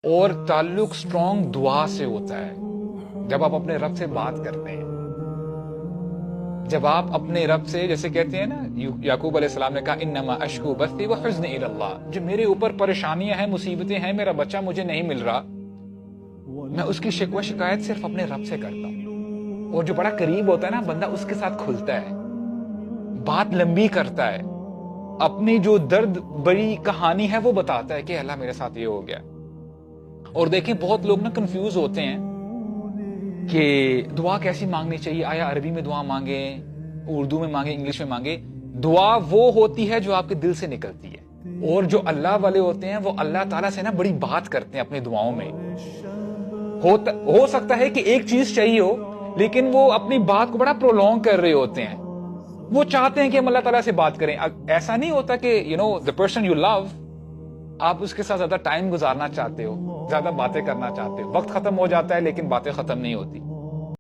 اور تعلق سٹرونگ دعا سے ہوتا ہے. جب آپ اپنے رب سے بات کرتے ہیں، جب آپ اپنے رب سے، جیسے کہتے ہیں نا، یعقوب علیہ السلام نے کہا انما اشکو بثی وحزنی الی اللہ، جو میرے اوپر پریشانیاں ہیں، مصیبتیں ہیں، میرا بچہ مجھے نہیں مل رہا، میں اس کی شکوہ شکایت صرف اپنے رب سے کرتا ہوں. اور جو بڑا قریب ہوتا ہے نا بندہ، اس کے ساتھ کھلتا ہے، بات لمبی کرتا ہے، اپنی جو درد بڑی کہانی ہے وہ بتاتا ہے کہ اللہ میرے ساتھ یہ ہو گیا. اور دیکھیں بہت لوگ نا کنفیوز ہوتے ہیں کہ دعا کیسی مانگنی چاہیے، آیا عربی میں دعا مانگیں، اردو میں مانگیں، انگلش میں مانگیں. دعا وہ ہوتی ہے جو آپ کے دل سے نکلتی ہے. اور جو اللہ والے ہوتے ہیں وہ اللہ تعالیٰ سے نا بڑی بات کرتے ہیں اپنی دعاؤں میں. ہو سکتا ہے کہ ایک چیز چاہیے ہو، لیکن وہ اپنی بات کو بڑا پرولونگ کر رہے ہوتے ہیں. وہ چاہتے ہیں کہ ہم اللہ تعالیٰ سے بات کریں. ایسا نہیں ہوتا کہ the person you love، آپ اس کے ساتھ زیادہ ٹائم گزارنا چاہتے ہو، زیادہ باتیں کرنا چاہتے ہو، وقت ختم ہو جاتا ہے لیکن باتیں ختم نہیں ہوتی.